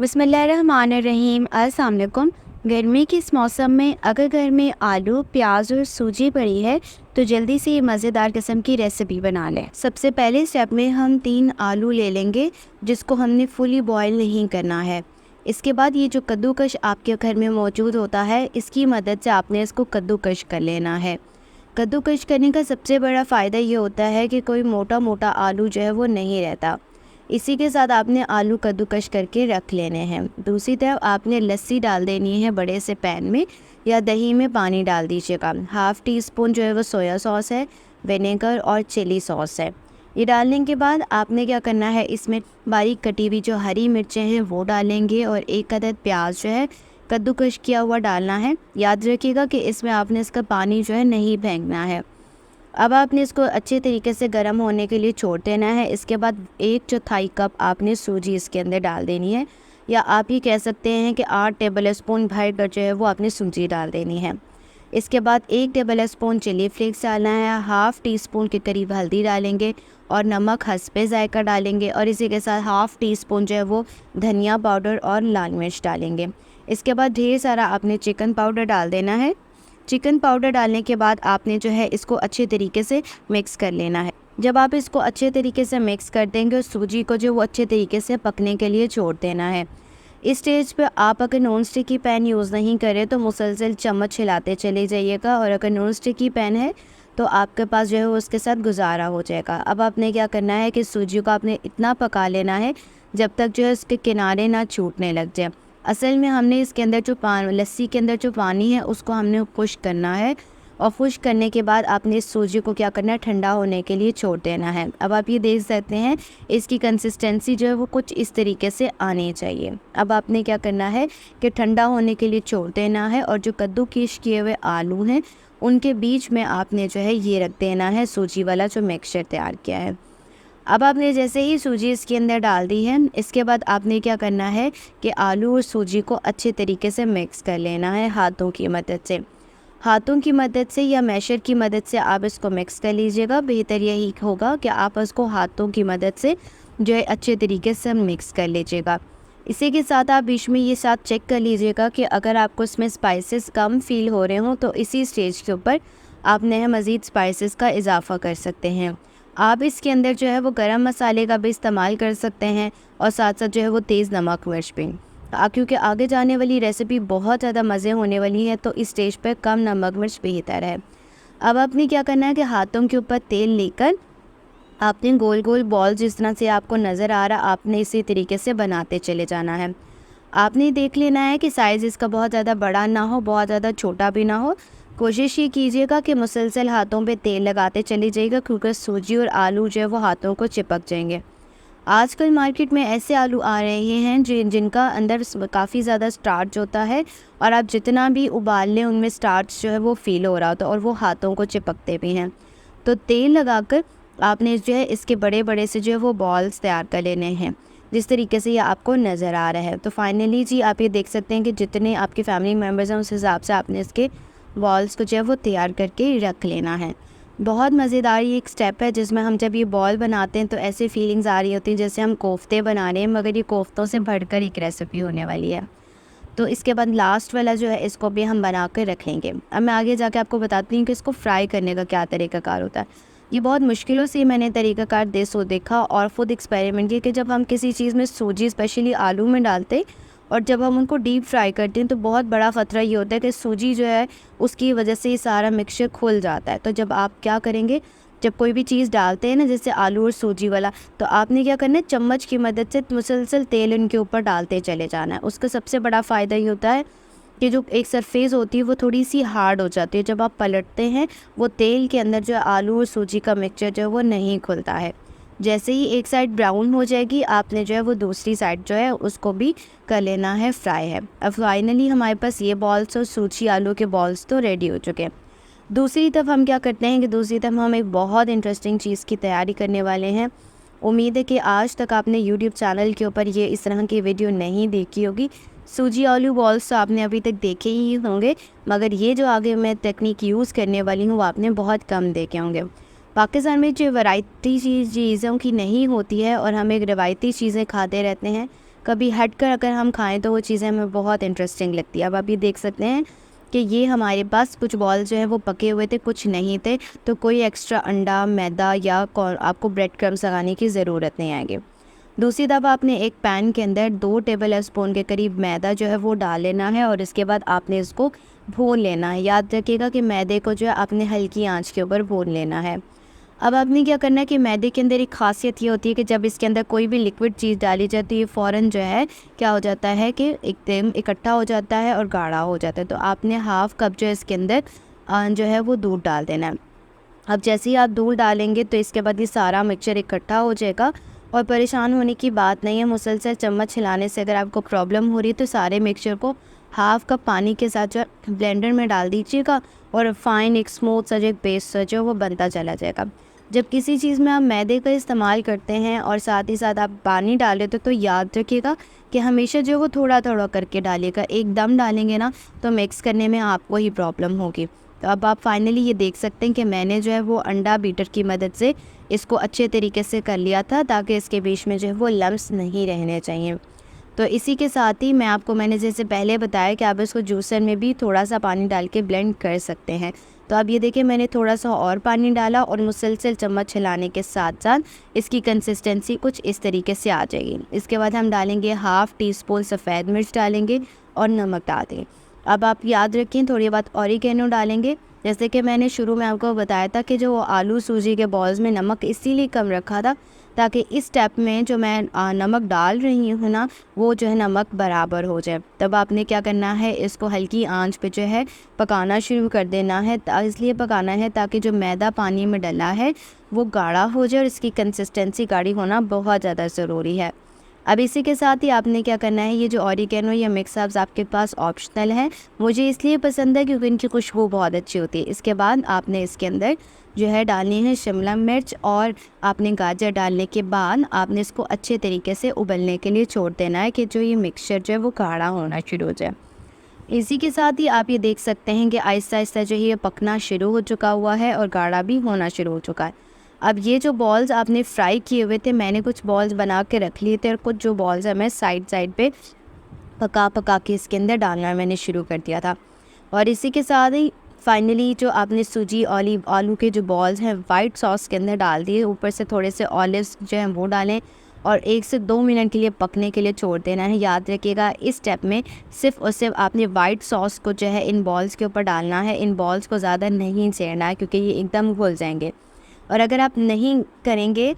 बिस्मिल्लाहिर्रहमानिर्रहीम। अस्सलाम वालेकुम। गर्मी के इस मौसम में अगर घर में आलू, प्याज और सूजी पड़ी है तो जल्दी से ये मज़ेदार किस्म की रेसिपी बना लें। सबसे पहले स्टेप में हम 3 आलू ले लेंगे जिसको हमने फुली बॉयल नहीं करना है। इसके बाद ये जो कद्दूकश आपके घर में मौजूद होता है, इसकी मदद से आपने इसको कद्दूकश कर लेना है। कद्दूकश करने का सबसे बड़ा फ़ायदा ये होता है कि कोई मोटा मोटा आलू जो है वो नहीं रहता। इसी के साथ आपने आलू कद्दूकश करके रख लेने हैं। दूसरी तरफ आपने लस्सी डाल देनी है बड़े से पैन में, या दही में पानी डाल दीजिएगा। हाफ़ टी स्पून जो है वो सोया सॉस है, विनेगर और चिली सॉस है। ये डालने के बाद आपने क्या करना है, इसमें बारीक कटी हुई जो हरी मिर्चें हैं वो डालेंगे और एक अदद प्याज जो है कद्दूकश किया हुआ डालना है। याद रखिएगा कि इसमें आपने इसका पानी जो है नहीं फेंकना है। अब आपने इसको अच्छे तरीके से गर्म होने के लिए छोड़ देना है। इसके बाद 1/4 कप आपने सूजी इसके अंदर डाल देनी है, या आप ये कह सकते हैं कि 8 टेबल स्पून भर कर जो है वो आपने सूजी डाल देनी है। इसके बाद 1 टेबल स्पून चिली फ्लेक्स डालना है, हाफ़ टी स्पून के करीब हल्दी डालेंगे और नमक हस्बे जायका डालेंगे, और इसी के साथ हाफ़ टी स्पून जो है वो धनिया पाउडर और लाल मिर्च डालेंगे। इसके बाद ढेर सारा आपने चिकन पाउडर डाल देना है। चिकन पाउडर डालने के बाद आपने जो है इसको अच्छे तरीके से मिक्स कर लेना है। जब आप इसको अच्छे तरीके से मिक्स कर देंगे और सूजी को जो वो अच्छे तरीके से पकने के लिए छोड़ देना है। इस स्टेज पे आप अगर नॉन स्टिक की पैन यूज़ नहीं करें तो मुसलसल चम्मच हिलाते चले जाइएगा, और अगर नॉन स्टिक की पैन है तो आपके पास जो है वो उसके साथ गुजारा हो जाएगा। अब आपने क्या करना है कि सूजी को आपने इतना पका लेना है जब तक जो है उसके किनारे ना छूटने लग जाए। असल में हमने इसके अंदर जो लस्सी के अंदर जो पानी है उसको हमने खुश्क करना है, और खुश्क करने के बाद आपने इस सूजी को क्या करना है, ठंडा होने के लिए छोड़ देना है। अब आप ये देख सकते हैं इसकी कंसिस्टेंसी जो है वो कुछ इस तरीके से आनी चाहिए। अब आपने क्या करना है कि ठंडा होने के लिए छोड़ देना है, और जो कद्दूकश किए हुए आलू हैं उनके बीच में आपने जो है ये रख देना है सूजी वाला जो मिक्सचर तैयार किया है। अब आपने जैसे ही सूजी इसके अंदर डाल दी है, इसके बाद आपने क्या करना है कि आलू और सूजी को अच्छे तरीके से मिक्स कर लेना है हाथों की मदद से। हाथों की मदद से या मैशर की मदद से आप इसको मिक्स कर लीजिएगा। बेहतर यही होगा कि आप इसको हाथों की मदद से जो है अच्छे तरीके से मिक्स कर लीजिएगा। इसी के साथ आप बीच में ये साथ चेक कर लीजिएगा कि अगर आपको इसमें स्पाइसेस कम फील हो रहे हों तो इसी स्टेज के ऊपर आपने मज़ीद स्पाइसेस का इजाफ़ा कर सकते हैं। आप इसके अंदर जो है वो गरम मसाले का भी इस्तेमाल कर सकते हैं, और साथ साथ जो है वो तेज़ नमक मिर्च भी, क्योंकि आगे जाने वाली रेसिपी बहुत ज़्यादा मज़े होने वाली है, तो इस स्टेज पर कम नमक मिर्च बेहतर है। अब आपने क्या करना है कि हाथों के ऊपर तेल लेकर आपने गोल गोल बॉल जिस तरह से आपको नज़र आ रहा, आपने इसी तरीके से बनाते चले जाना है। आपने देख लेना है कि साइज़ इसका बहुत ज़्यादा बड़ा ना हो, बहुत ज़्यादा छोटा भी ना हो। कोशिश ये कीजिएगा कि मुसलसल हाथों पे तेल लगाते चले जाइएगा, क्योंकि सूजी और आलू जो है वो हाथों को चिपक जाएंगे। आजकल मार्केट में ऐसे आलू आ रहे हैं जिनका अंदर काफ़ी ज़्यादा स्टार्च होता है, और आप जितना भी उबाल लें उनमें स्टार्च जो है वो फ़ील हो रहा होता है, और वो हाथों को चिपकते भी हैं। तो तेल लगाकर आपने जो है इसके बड़े बड़े से जो है वो बॉल्स तैयार कर लेने हैं, जिस तरीके से ये आपको नज़र आ रहा है। तो फाइनली जी आप ये देख सकते हैं कि जितने आपके फैमिली मेम्बर्स हैं उस हिसाब से आपने इसके बॉल्स को जो है वो तैयार करके रख लेना है। बहुत मज़ेदार ये एक स्टेप है जिसमें हम जब ये बॉल बनाते हैं तो ऐसी फीलिंग्स आ रही होती हैं जैसे हम कोफ्ते बना रहे हैं, मगर ये कोफ्तों से बढ़कर एक रेसिपी होने वाली है। तो इसके बाद लास्ट वाला जो है इसको भी हम बना कर रख लेंगे। अब मैं आगे जाके आपको बताती हूँ कि इसको फ्राई करने का क्या तरीक़ाकार होता है। ये बहुत मुश्किलों से मैंने तरीक़ाकार देखा और ख़ुद एक्सपेरिमेंट किया कि जब हम किसी चीज़ में सूजी स्पेशली आलू में डालते और जब हम उनको डीप फ्राई करते हैं तो बहुत बड़ा ख़तरा ये होता है कि सूजी जो है उसकी वजह से ये सारा मिक्सचर खुल जाता है। तो जब आप क्या करेंगे, जब कोई भी चीज़ डालते हैं ना, जैसे आलू और सूजी वाला, तो आपने क्या करना है, चम्मच की मदद से मुसलसल तेल इनके ऊपर डालते चले जाना है। उसका सबसे बड़ा फ़ायदा ये होता है कि जो एक सरफेस होती है वो थोड़ी सी हार्ड हो जाती है। जब आप पलटते हैं वो तेल के अंदर जो है आलू और सूजी का मिक्सचर जो है वो नहीं खुलता है। जैसे ही एक साइड ब्राउन हो जाएगी आपने जो है वो दूसरी साइड जो है उसको भी कर लेना है फ्राई है। अब फाइनली हमारे पास ये बॉल्स और सूजी आलू के बॉल्स तो रेडी हो चुके हैं। दूसरी तरफ हम क्या करते हैं कि दूसरी तरफ हम एक बहुत इंटरेस्टिंग चीज़ की तैयारी करने वाले हैं। उम्मीद है कि आज तक आपने यूट्यूब चैनल के ऊपर ये इस तरह की वीडियो नहीं देखी होगी। सूजी आलू बॉल्स तो आपने अभी तक देखे ही होंगे, मगर ये जो आगे मैं टेक्निक यूज़ करने वाली हूँ वो आपने बहुत कम देखे होंगे। पाकिस्तान में जो वैरायटी चीज़ों की नहीं होती है और हम एक रवायती चीज़ें खाते रहते हैं, कभी हट कर अगर हम खाएं तो वो चीज़ें हमें बहुत इंटरेस्टिंग लगती है। अब आप ये देख सकते हैं कि ये हमारे पास कुछ बॉल जो है वो पके हुए थे, कुछ नहीं थे, तो कोई एक्स्ट्रा अंडा, मैदा या आपको ब्रेड क्रम्स लगाने की ज़रूरत नहीं आएगी। दूसरी दफ़ा आपने एक पैन के अंदर 2 टेबल स्पून के करीब मैदा जो है वो डाल लेना है और इसके बाद आपने इसको भून लेना है। याद रखिएगा कि मैदे को जो है आपने हल्की आंच के ऊपर भून लेना है। अब आपने क्या करना है कि मैदे के अंदर एक ख़ासियत ये होती है कि जब इसके अंदर कोई भी लिक्विड चीज़ डाली जाती है, ये फ़ौरन जो है क्या हो जाता है कि एकदम इकट्ठा हो जाता है और गाढ़ा हो जाता है। तो आपने हाफ़ कप जो है इसके अंदर जो है वो दूध डाल देना है। अब जैसे ही आप दूध डालेंगे तो इसके बाद ये सारा मिक्सचर इकट्ठा हो जाएगा और परेशान होने की बात नहीं है। मुसलसल चम्मच हिलाने से अगर आपको प्रॉब्लम हो रही है तो सारे मिक्सचर को हाफ़ कप पानी के साथ जो ब्लेंडर में डाल दीजिएगा और फाइन एक स्मूथ सा जो एक पेस्ट जो वो बनता चला जाएगा। जब किसी चीज़ में आप मैदे का इस्तेमाल करते हैं और साथ ही साथ आप पानी डाल देते तो याद रखिएगा कि हमेशा जो वो थोड़ा थोड़ा करके डालिएगा। एकदम डालेंगे ना तो मिक्स करने में आपको ही प्रॉब्लम होगी। तो अब आप फाइनली ये देख सकते हैं कि मैंने जो है वो अंडा बीटर की मदद से इसको अच्छे तरीके से कर लिया था ताकि इसके बीच में जो है वो लम्स नहीं रहने चाहिए। तो इसी के साथ ही मैंने जैसे पहले बताया कि आप इसको जूसर में भी थोड़ा सा पानी डाल के ब्लेंड कर सकते हैं। तो अब ये देखिए मैंने थोड़ा सा और पानी डाला और मुसलसल चम्मच हिलाने के साथ साथ इसकी कंसिस्टेंसी कुछ इस तरीके से आ जाएगी। इसके बाद हम डालेंगे हाफ़ टी स्पून सफ़ेद मिर्च डालेंगे और नमक डाल देंगे। अब आप याद रखें थोड़ी बात ऑरिगेनो डालेंगे। जैसे कि मैंने शुरू में आपको बताया था कि जो आलू सूजी के बॉल्स में नमक इसीलिए कम रखा था ताकि इस स्टेप में जो मैं नमक डाल रही हूँ ना वो जो है नमक बराबर हो जाए। तब आपने क्या करना है, इसको हल्की आंच पे जो है पकाना शुरू कर देना है। इसलिए पकाना है ताकि जो मैदा पानी में डला है वो गाढ़ा हो जाए और इसकी कंसिस्टेंसी गाढ़ी होना बहुत ज़्यादा ज़रूरी है। अब इसी के साथ ही आपने क्या करना है, ये जो ऑरिगेनो या मिक्स हर्ब्स आपके पास ऑप्शनल है, मुझे इसलिए पसंद है क्योंकि इनकी खुशबू बहुत अच्छी होती है। इसके बाद आपने इसके अंदर जो है डालनी है शिमला मिर्च और आपने गाजर डालने के बाद आपने इसको अच्छे तरीके से उबलने के लिए छोड़ देना है कि जो ये मिक्सचर जो है वो गाढ़ा होना शुरू हो जाए। इसी के साथ ही आप ये देख सकते हैं कि आहिस्ता आहिस्ता जो है ये पकना शुरू हो चुका हुआ है और गाढ़ा भी होना शुरू हो चुका है। अब ये जो बॉल्स आपने फ्राई किए हुए थे, मैंने कुछ बॉल्स बना के रख लिए थे और कुछ जो बॉल्स है मैं साइड साइड पे पका के इसके अंदर डालना मैंने शुरू कर दिया था। और इसी के साथ ही फाइनली जो आपने सूजी आलू के जो बॉल्स हैं वाइट सॉस के अंदर डाल दिए, ऊपर से थोड़े से ऑलिव्स जो हैं वो डालें और 1 से 2 मिनट के लिए पकने के लिए छोड़ देना है। याद रखिएगा इस स्टेप में सिर्फ़ और सिर्फ आपने वाइट सॉस को जो है इन बॉल्स के ऊपर डालना है। इन बॉल्स को ज़्यादा नहीं सेड़ना है क्योंकि ये एकदम घुल जाएंगे और अगर आप नहीं करेंगे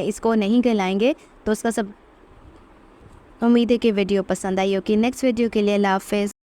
इसको नहीं गलाएंगे तो उसका सब। उम्मीद है कि वीडियो पसंद आई होगी। नेक्स्ट वीडियो के लिए अल्लाह हाफ़िज़।